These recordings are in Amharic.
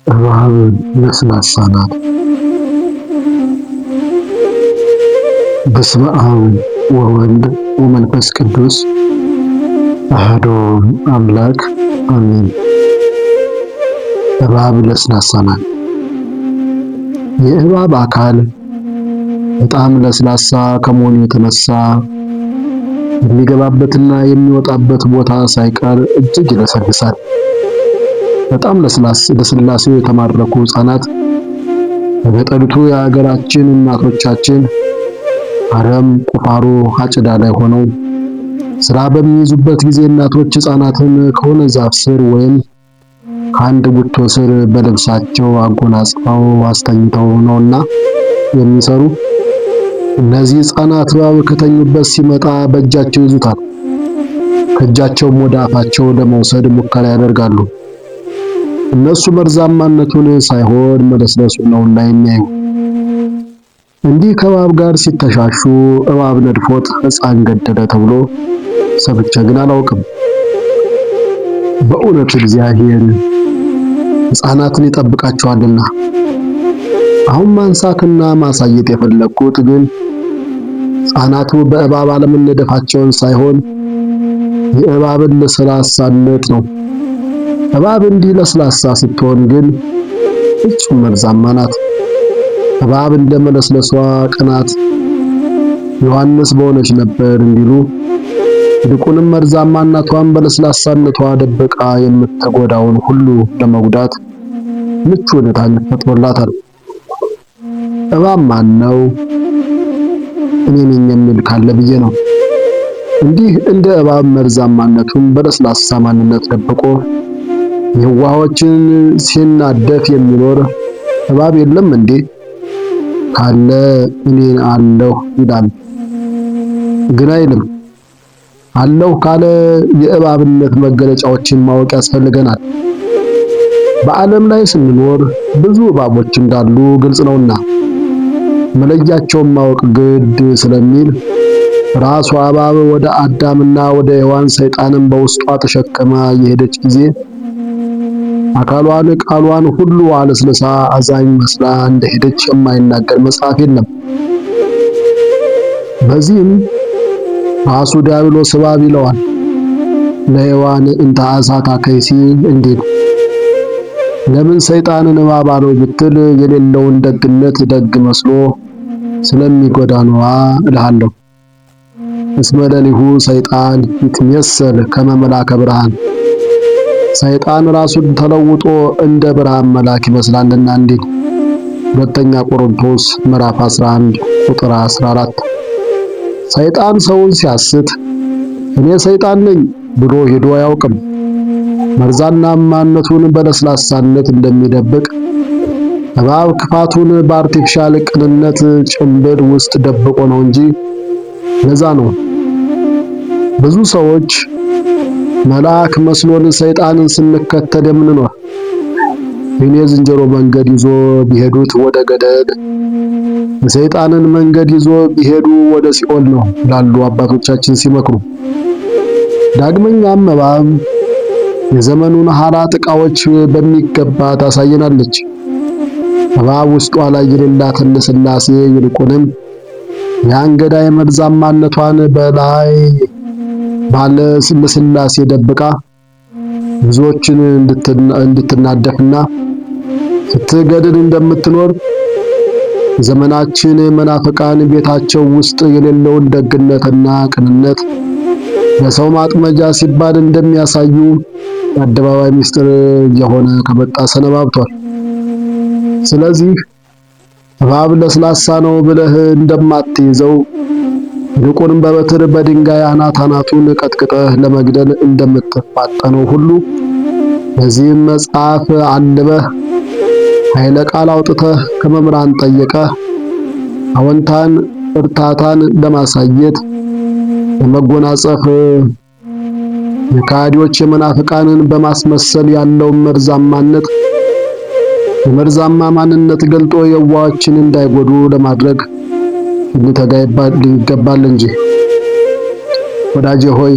እባብ ለስላሳ ናት። በስመ አብ ወወልድ ወመንፈስ ቅዱስ አሐዱ አምላክ አሜን። እባብ ለስላሳ ናት። የእባብ አካል በጣም ለስላሳ ከመሆኑ የተነሳ የሚገባበትና የሚወጣበት ቦታ ሳይቀር እጅግ ይለሰልሳል። በጣም ለስላሴው የተማረኩ ሕፃናት በገጠሪቱ የሀገራችን እናቶቻችን አረም ቁፋሮ አጭዳ ላይ ሆነው ስራ በሚይዙበት ጊዜ እናቶች ሕፃናትን ከሆነ ዛፍ ስር ወይም ከአንድ ጉቶ ስር በልብሳቸው አጎናጽፈው አስተኝተው ነውና የሚሰሩ። እነዚህ ሕፃናት እባብ ከተኙበት ሲመጣ በእጃቸው ይዙታል። ከእጃቸውም ወደ አፋቸው ለመውሰድ ሙከራ ያደርጋሉ። እነሱ መርዛማነቱን ሳይሆን መለስለሱን ነውና የሚያዩ። እንዲህ ከእባብ ጋር ሲተሻሹ እባብ ነድፎት ሕፃን ገደለ ተብሎ ሰምቼ ግን አላውቅም። በእውነት እግዚአብሔር ሕፃናትን ይጠብቃቸዋልና። አሁን ማንሳትና ማሳየት የፈለግኩት ግን ሕፃናቱ በእባብ አለመነደፋቸውን ሳይሆን የእባብን ለስላሳነት ነው። እባብ እንዲህ ለስላሳ ስትሆን ግን ፍጹም መርዛማ ናት። እባብ እንደ መለስለሷ ቅናት ዮሐንስ በሆነች ነበር እንዲሉ ይልቁንም መርዛማነቷን በለስላሳነቷ ደብቃ የምትጎዳውን ሁሉ ለመጉዳት ምቹ ሁኔታን ፈጥሮላታል። እባብ ማን ነው? እኔ ነኝ የሚል ካለ ብዬ ነው። እንዲህ እንደ እባብ መርዛማነቱን በለስላሳ ማንነት ደብቆ የዋሆችን ሲናደፍ የሚኖር እባብ የለም እንዴ? ካለ እኔ አለሁ ይላል። ግን አይልም። አለሁ ካለ የእባብነት መገለጫዎችን ማወቅ ያስፈልገናል። በዓለም ላይ ስንኖር ብዙ እባቦች እንዳሉ ግልጽ ነውና መለያቸውን ማወቅ ግድ ስለሚል ራሷ እባብ ወደ አዳምና ወደ ሔዋን ሰይጣንን በውስጧ ተሸክማ የሄደች ጊዜ አካሏን ቃሏን ሁሉ አለስልሳ አዛኝ መስላ እንደሄደች የማይናገር መጽሐፍ የለም። በዚህም ራሱ ዲያብሎስ እባብ ይለዋል ለሔዋን እንተ አሳታ ከይሲ እንዲል። ለምን ሰይጣንን እባብ አለው ብትል የሌለውን ደግነት ደግ መስሎ ስለሚጎዳ ነዋ እልሃለሁ። እስመ ለሊሁ ሰይጣን ይትመሰል ከመ መልአከ ብርሃን። ሰይጣን ራሱን ተለውጦ እንደ ብርሃን መልአክ ይመስላልና እንዲል ሁለተኛ ቆሮንቶስ ምዕራፍ 11 ቁጥር 14። ሰይጣን ሰውን ሲያስት እኔ ሰይጣን ነኝ ብሎ ሄዶ አያውቅም። መርዛማነቱን በለስላሳነት እንደሚደብቅ እባብ ክፋቱን በአርቲፊሻል ቅንነት ጭንብል ውስጥ ደብቆ ነው እንጂ። ለዛ ነው ብዙ ሰዎች መልአክ መስሎን ሰይጣንን ስንከተል የምንኖር። የኔ ዝንጀሮ መንገድ ይዞ ቢሄዱት ወደ ገደል፣ የሰይጣንን መንገድ ይዞ ቢሄዱ ወደ ሲኦል ነው ይላሉ አባቶቻችን ሲመክሩ። ዳግመኛም እባብ የዘመኑን ሐራት ዕቃዎች በሚገባ ታሳየናለች። እባብ ውስጧ ላይ የሌላትን ልስላሴ ይልቁንም የአንገዳይ መርዛማነቷን በላይ ባለ ልስላሴ ደብቃ ብዙዎችን እንድትናደፍና ስትገድል እንደምትኖር ዘመናችን መናፍቃን ቤታቸው ውስጥ የሌለውን ደግነትና ቅንነት ለሰው ማጥመጃ ሲባል እንደሚያሳዩ የአደባባይ ምስጢር የሆነ ከመጣ ሰነባብቷል። ስለዚህ እባብ ለስላሳ ነው ብለህ እንደማትይዘው ይልቁንም በበትር በድንጋይ አናቱን ቀጥቅጠህ ለመግደል እንደምትፋጠነው ሁሉ በዚህም መጽሐፍ አንብበህ ኃይለ ቃል አውጥተህ ከመምህራን ጠይቀህ አዎንታን እርታታን ለማሳየት ለመጎናጸፍ የካዲዎች የመናፍቃንን በማስመሰል ያለውን መርዛማነት የመርዛማ ማንነት ገልጦ የዋዎችን እንዳይጎዱ ለማድረግ ሊተጋ ይገባል እንጂ። ወዳጄ ሆይ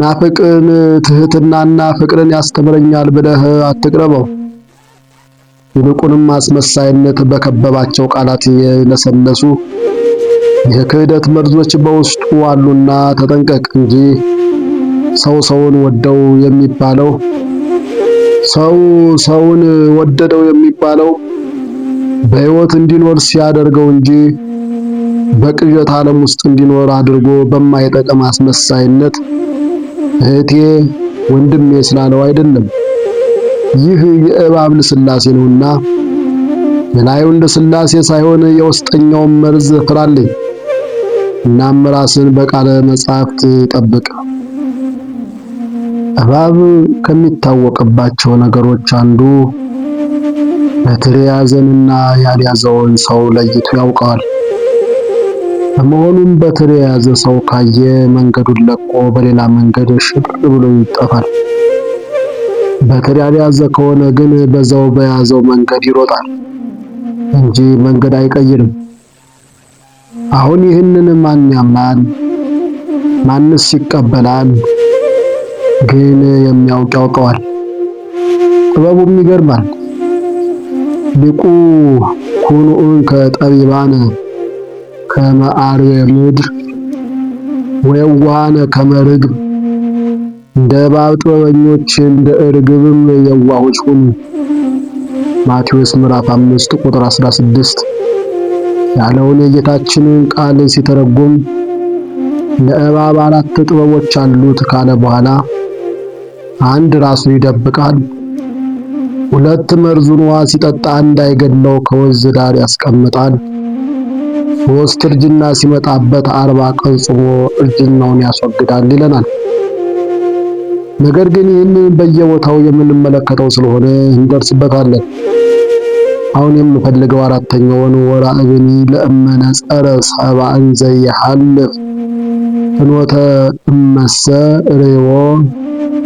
ናፍቅን ትህትናና ፍቅርን ያስተምረኛል ብለህ አትቅረበው። ይልቁንም አስመሳይነት በከበባቸው ቃላት የለሰለሱ የክህደት መርዞች በውስጡ አሉና ተጠንቀቅ እንጂ ሰውን ወደደው የሚባለው በሕይወት እንዲኖር ሲያደርገው እንጂ በቅዠት ዓለም ውስጥ እንዲኖር አድርጎ በማይጠቅም አስመሳይነት እህቴ ወንድሜ ስላለው አይደለም። ይህ የእባብ ልስላሴ ነውና የላዩን ልስላሴ ሳይሆን የውስጠኛውን መርዝ ፍራልኝ። እናም ራስን በቃለ መጻሕፍት ጠብቅ። እባብ ከሚታወቅባቸው ነገሮች አንዱ በትር የያዘንና ያልያዘውን ሰው ለይቶ ያውቀዋል። በመሆኑም በትር የያዘ ሰው ካየ መንገዱን ለቆ በሌላ መንገድ ሽር ብሎ ይጠፋል። በትር ያልያዘ ከሆነ ግን በዛው በያዘው መንገድ ይሮጣል እንጂ መንገድ አይቀይርም። አሁን ይህንን ማን ያምናል? ማንስ ይቀበላል? ግን የሚያውቅ ያውቀዋል። ጥበቡም ይገርማል። ሊቁ ኩኑኡን ከጠቢባነ ከመ አርዌ ምድር ወየዋሃነ ከመ ርግብ፣ እንደ እባብ ጥበበኞች እንደ ርግብም የዋሆች ሁኑ። ማቴዎስ ምዕራፍ 5 ቁጥር 16 ያለውን የጌታችንን ቃል ሲተረጎም ለእባብ 4 ጥበቦች አሉት ካለ በኋላ 1 ራሱን ይደብቃል፣ 2 መርዙን ውሃ ሲጠጣ እንዳይገድለው ከወንዝ ዳር ያስቀምጣል፣ 3 እርጅና ሲመጣበት 40 ቀን ጾሞ እርጅናውን ያስወግዳል ይለናል። ነገር ግን ይህንን በየቦታው የምንመለከተው ስለሆነ እንደርስበታለን። አሁን የምፈልገው 4ኛውን ወራእብኒ ለእመነ ጸረ ሰብአን ዘይሐልፍ ፍኖተ እመሰ ርዮ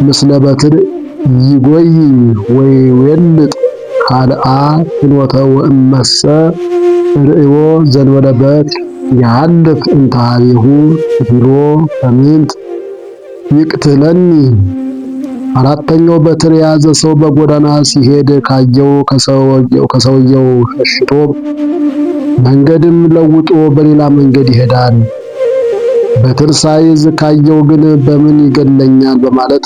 ምስለ በትር ይጎይ ወይ ወልጥ ካልአ ፍኖተ ወእመሰ ርእዮ ዘንበለ በትር ያልፍ እንታቢሁ ፊሎ በምንት ይቅትለኒ። 4ኛው በትር የያዘ ሰው በጎዳና ሲሄድ ካየው ከሰውየው ሸሽቶ መንገድም ለውጦ በሌላ መንገድ ይሄዳል። በትር ሳይዝ ካየው ግን በምን ይገድለኛል በማለት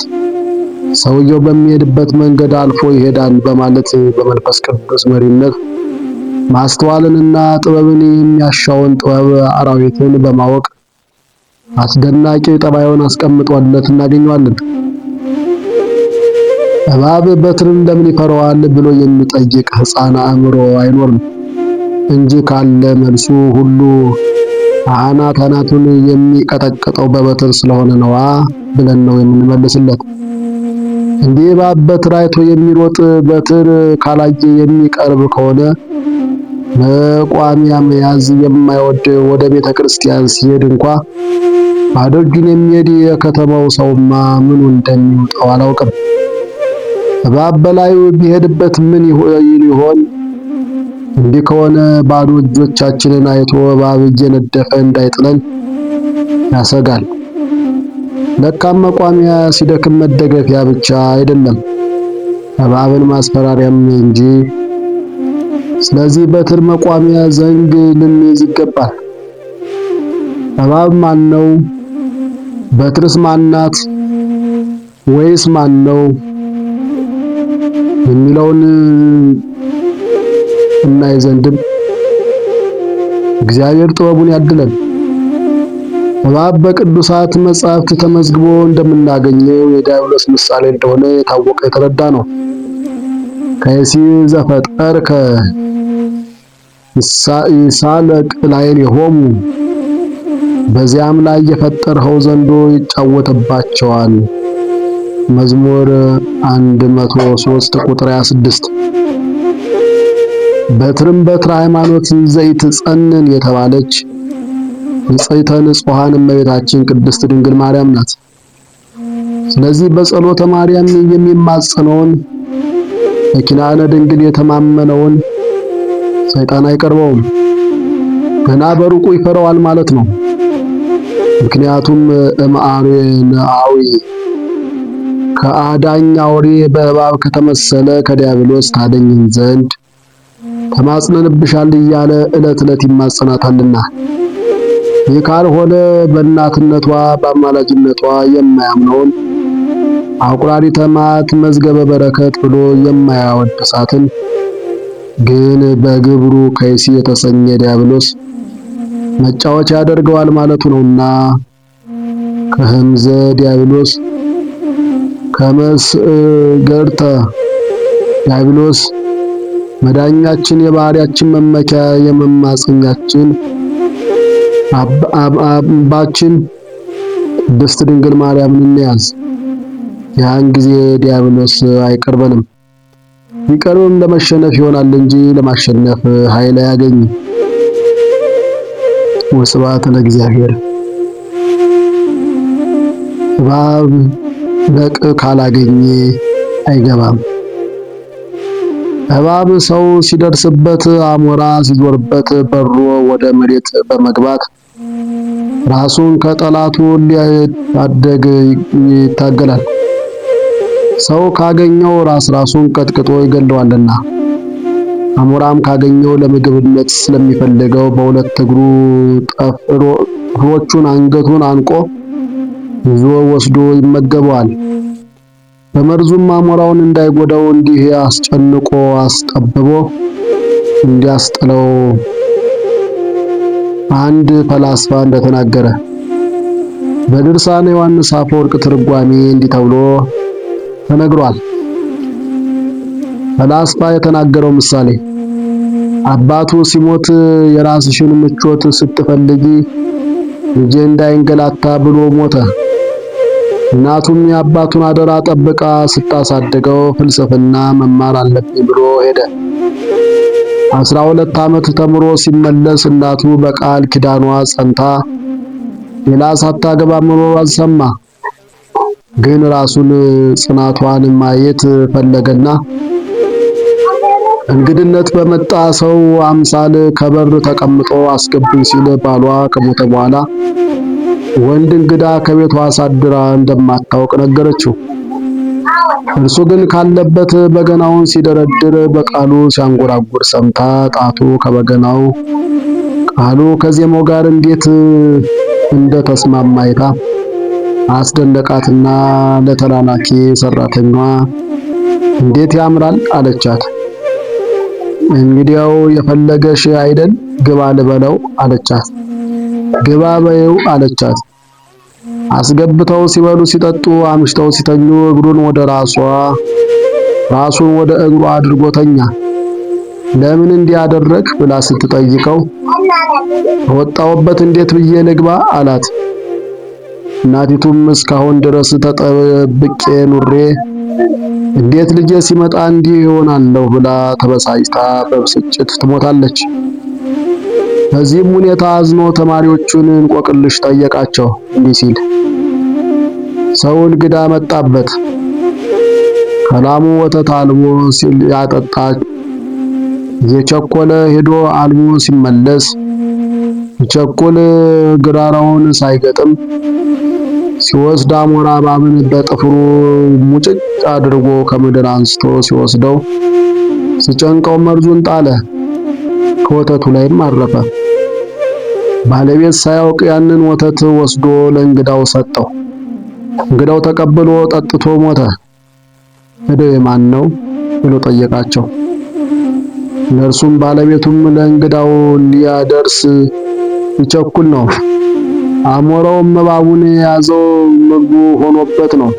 ሰውየው በሚሄድበት መንገድ አልፎ ይሄዳል በማለት በመንፈስ ቅዱስ መሪነት ማስተዋልንና ጥበብን የሚያሻውን ጥበብ አራዊትን በማወቅ አስደናቂ ጠባዩን አስቀምጦለት እናገኘዋለን። እባብ በትርን ለምን ይፈራዋል ብሎ የሚጠይቅ ሕፃን አእምሮ አይኖርም እንጂ ካለ መልሱ ሁሉ አናቱን የሚቀጠቅጠው በበትር ስለሆነ ነዋ ብለን ነው የምንመልስለት። እንዲህ እባብ በትር አይቶ የሚሮጥ በትር ካላየ የሚቀርብ ከሆነ መቋሚያ መያዝ የማይወድ ወደ ቤተ ክርስቲያን ሲሄድ እንኳ ባዶ እጁን የሚሄድ የከተማው ሰውማ ምኑ እንደሚውጠው አላውቅም። እባብ በላዩ ቢሄድበት ምን ይሆን? እንዲህ ከሆነ ባዶ እጆቻችንን አይቶ እባብ እየነደፈ እንዳይጥለን ያሰጋል። ለካም መቋሚያ ሲደክም መደገፊያ ብቻ አይደለም፣ እባብን ማስፈራሪያም እንጂ። ስለዚህ በትር መቋሚያ ዘንግ ልንይዝ ይገባል። እባብ ማን ነው? በትርስ ማናት? ወይስ ማን ነው የሚለውን እናይ ዘንድም እግዚአብሔር ጥበቡን ያድለን። እባብ በቅዱሳት መጻሕፍት ተመዝግቦ እንደምናገኘው የዲያብሎስ ምሳሌ እንደሆነ የታወቀ የተረዳ ነው። ከይሲ ዘፈጠርከ ይሳለቅ ላዕሌሆሙ፣ በዚያም ላይ የፈጠርኸው ዘንዶ ይጫወትባቸዋል። መዝሙር 103 ቁጥር 26። በትርም በትረ ሃይማኖት ዘይትጸንን የተባለች ንጽሕተ ንጹሐን እመቤታችን ቅድስት ድንግል ማርያም ናት። ስለዚህ በጸሎተ ማርያም የሚማጸነውን በኪዳነ ድንግል የተማመነውን ሰይጣን አይቀርበውም፣ ገና በሩቁ ይፈራዋል ማለት ነው። ምክንያቱም እምአርዌ ነአዊ ከአዳኝ አውሬ በእባብ ከተመሰለ ከዲያብሎስ ታደኝን ዘንድ ተማጽነንብሻል እያለ ዕለት ዕለት ይማጸናታልና። ይህ ካልሆነ በእናትነቷ በአማላጅነቷ የማያምነውን አቁራሪተ መዓት መዝገበ በረከት ብሎ የማያወድሳትን ግን በግብሩ ከይሲ የተሰኘ ዲያብሎስ መጫወቻ ያደርገዋል ማለቱ ነውና ከህምዘ ዲያብሎስ ከመስገርተ ዲያብሎስ መዳኛችን የባህሪያችን መመኪያ የመማፀኛችን አባችን ቅድስት ድንግል ማርያምን እንያዝ። ያን ጊዜ ዲያብሎስ አይቀርበንም። ቢቀርብም ለመሸነፍ ይሆናል እንጂ ለማሸነፍ ኃይል አያገኝም። ወስብሐት ለእግዚአብሔር። እባብ ለቅ ካላገኘ አይገባም። እባብ ሰው ሲደርስበት፣ አሞራ ሲዞርበት በሮ ወደ መሬት በመግባት ራሱን ከጠላቱ ሊታደግ ይታገላል። ሰው ካገኘው ራሱን ቀጥቅጦ ይገለዋልና፣ አሞራም ካገኘው ለምግብነት ስለሚፈልገው በሁለት እግሩ ጥፍሮቹን አንገቱን አንቆ ይዞ ወስዶ ይመገበዋል። በመርዙም አሞራውን እንዳይጎዳው እንዲህ አስጨንቆ አስጠብቦ እንዲያስጥለው አንድ ፈላስፋ እንደተናገረ በድርሳነ ዮሐንስ አፈወርቅ ትርጓሜ እንዲህ ተብሎ ተነግሯል። ፈላስፋ የተናገረው ምሳሌ አባቱ ሲሞት የራስሽን ምቾት ስትፈልጊ ልጄ እንዳይንገላታ ብሎ ሞተ። እናቱም የአባቱን አደራ ጠብቃ ስታሳድገው ፍልስፍና መማር አለብኝ ብሎ ሄደ። 12 ዓመት ተምሮ ሲመለስ እናቱ በቃል ኪዳኗ ጸንታ ሌላ ሳታገባ መኖሯን ሰማ። ግን ራሱን ጽናቷን ማየት ፈለገና እንግድነት በመጣ ሰው አምሳል ከበር ተቀምጦ አስገብኝ ሲል ባሏ ከሞተ በኋላ ወንድ እንግዳ ከቤቷ አሳድራ እንደማታውቅ ነገረችው። እርሱ ግን ካለበት በገናውን ሲደረድር በቃሉ ሲያንጎራጉር ሰምታ ጣቱ ከበገናው ቃሉ ከዜማው ጋር እንዴት እንደተስማማ አይታ አስደነቃትና ለተላላኪ ሰራተኛዋ እንዴት ያምራል አለቻት። እንግዲያው የፈለገሽ አይደል ግባ ልበለው አለቻት። ግባ በይው አለቻት። አስገብተው ሲበሉ ሲጠጡ አምሽተው ሲተኙ እግሩን ወደ ራሱን ወደ እግሩ አድርጎ ተኛ። ለምን እንዲያደረግ ብላ ስትጠይቀው ወጣውበት እንዴት ብዬ ልግባ አላት። እናቲቱም እስካሁን ድረስ ተጠብቄ ኑሬ እንዴት ልጄ ሲመጣ እንዲህ ይሆናለሁ ብላ ተበሳጭታ በብስጭት ትሞታለች። በዚህም ሁኔታ አዝኖ ተማሪዎቹን እንቆቅልሽ ጠየቃቸው እንዲህ ሲል ሰው እንግዳ መጣበት። ከላሙ ወተት አልቦ ሲል ያጠጣ የቸኮለ ሄዶ አልቦ ሲመለስ ቸኮል ግራራውን ሳይገጥም ሲወስድ አሞራ እባብን በጥፍሩ ሙጭጭ አድርጎ ከምድር አንስቶ ሲወስደው ሲጨንቀው መርዙን ጣለ። ከወተቱ ላይም አረፈ። ባለቤት ሳያውቅ ያንን ወተት ወስዶ ለእንግዳው ሰጠው። እንግዳው ተቀብሎ ጠጥቶ ሞተ። ዕዳው የማን ነው ብሎ ጠየቃቸው። እነርሱም ባለቤቱም ለእንግዳው ሊያደርስ ይቸኩል ነው፣ አሞራውም እባቡን የያዘው ምግቡ ሆኖበት ነው፣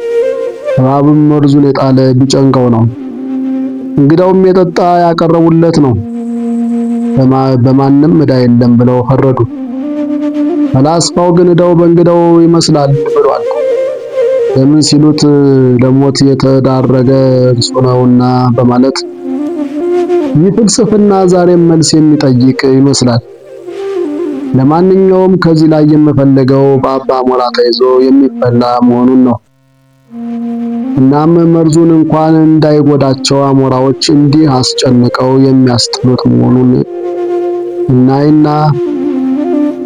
እባብም መርዙን የጣለ ቢጨንቀው ነው፣ እንግዳውም የጠጣ ያቀረቡለት ነው፣ በማንም ዕዳ የለም ብለው ፈረዱ። ፈላስፋው ግን ዕዳው በእንግዳው ይመስላል ብሏል። ለምን ሲሉት ለሞት የተዳረገ እርሱ ነውና በማለት ይህ ፍልስፍና ዛሬም መልስ የሚጠይቅ ይመስላል። ለማንኛውም ከዚህ ላይ የምፈልገው በአባ አሞራ ተይዞ የሚበላ መሆኑን ነው። እናም መርዙን እንኳን እንዳይጎዳቸው አሞራዎች እንዲህ አስጨንቀው የሚያስጥሉት መሆኑን እናይና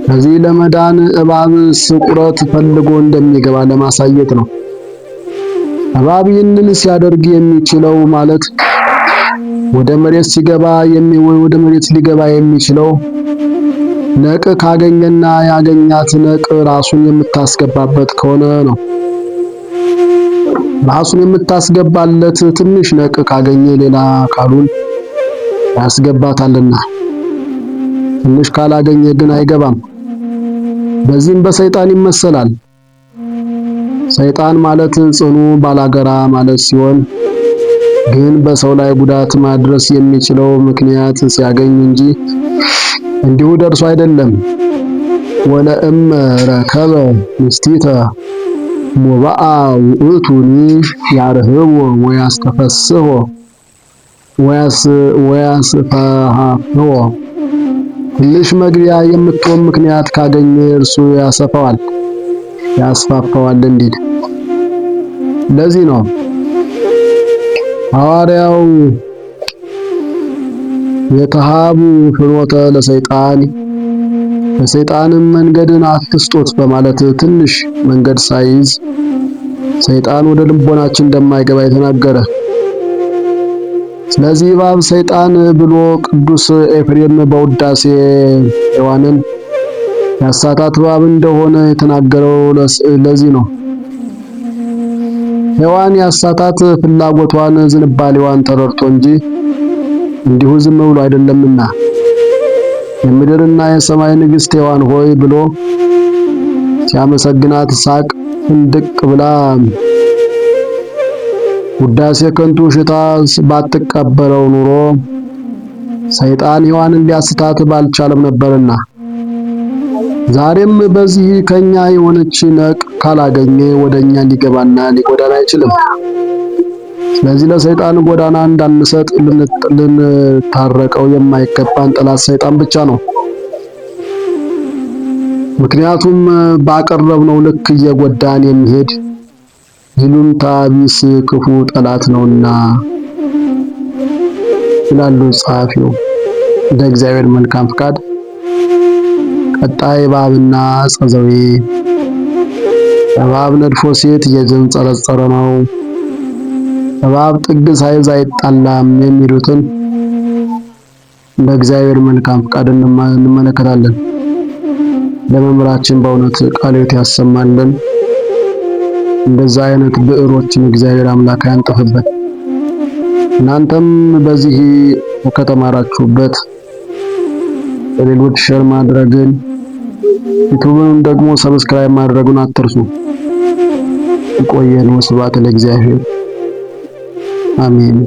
ከዚህ ለመዳን እባብ ስቁረት ፈልጎ እንደሚገባ ለማሳየት ነው። እባብ ይህንን ሲያደርግ የሚችለው ማለት ወደ መሬት ሊገባ የሚችለው ነቅ ካገኘና ያገኛት ነቅ ራሱን የምታስገባበት ከሆነ ነው። ራሱን የምታስገባለት ትንሽ ነቅ ካገኘ ሌላ አካሉን ያስገባታልና፣ ትንሽ ካላገኘ ግን አይገባም። በዚህም በሰይጣን ይመሰላል። ሰይጣን ማለት ጽኑ ባላገራ ማለት ሲሆን ግን በሰው ላይ ጉዳት ማድረስ የሚችለው ምክንያት ሲያገኝ እንጂ እንዲሁ ደርሶ አይደለም። ወለእም ረከበ ምስቲተ ሞባአ ውእቱኒ ያርህቦ ወያስተፈስሖ ወያስፋሃዎ። ትንሽ መግቢያ የምትሆን ምክንያት ካገኘ እርሱ ያስፋፋዋል እንዲል። ለዚህ ነው ሐዋርያው የተሃቡ ፍኖተ ለሰይጣንም መንገድን አትስጦት በማለት ትንሽ መንገድ ሳይዝ ሰይጣን ወደ ልቦናችን እንደማይገባ የተናገረ። ስለዚህ እባብ ሰይጣን ብሎ ቅዱስ ኤፍሬም በውዳሴ ሔዋንን ያሳታት እባብ እንደሆነ የተናገረው ለዚህ ነው። ሔዋን ያሳታት ፍላጎቷን ዝንባሌዋን ተረድቶ እንጂ እንዲሁ ዝም ብሎ አይደለምና የምድርና የሰማይ ንግሥት ሔዋን ሆይ ብሎ ሲያመሰግናት ሳቅ ፍንድቅ ብላ ውዳሴ ከንቱ ሽታ ባትቀበለው ኑሮ ሰይጣን ሔዋንን ሊያስታት ባልቻለም ነበርና፣ ዛሬም በዚህ ከኛ የሆነች ነቅ ካላገኘ ወደኛ ሊገባና ሊጎዳን አይችልም። ስለዚህ ለሰይጣን ጎዳና እንዳንሰጥ ልንታረቀው የማይገባን ጠላት ሰይጣን ብቻ ነው። ምክንያቱም ባቀረብነው ልክ እየጎዳን የሚሄድ ይሉኝታ ቢስ ክፉ ጠላት ነውና ይላሉ ጸሐፊው። እንደ እግዚአብሔር መልካም ፍቃድ ቀጣይ እባብና ዕፀ ዘዌ። እባብ ነድፎ ሴት እየተንጸረጸረ ነው፣ እባብ ጥግ ሳይዝ አይጣላም የሚሉትን እንደ እግዚአብሔር መልካም ፍቃድ እንመለከታለን። ለመምህራችን በእውነት ቃለ ሕይወት ያሰማልን። እንደዛ አይነት ብዕሮችን እግዚአብሔር አምላክ ያንጥፍበት። እናንተም በዚህ ከተማራችሁበት ለሌሎች ሼር ማድረግን ዩቲዩብን ደግሞ ሰብስክራይብ ማድረጉን አትርሱ። ይቆየን። ወስብሐት ለእግዚአብሔር። አሜን።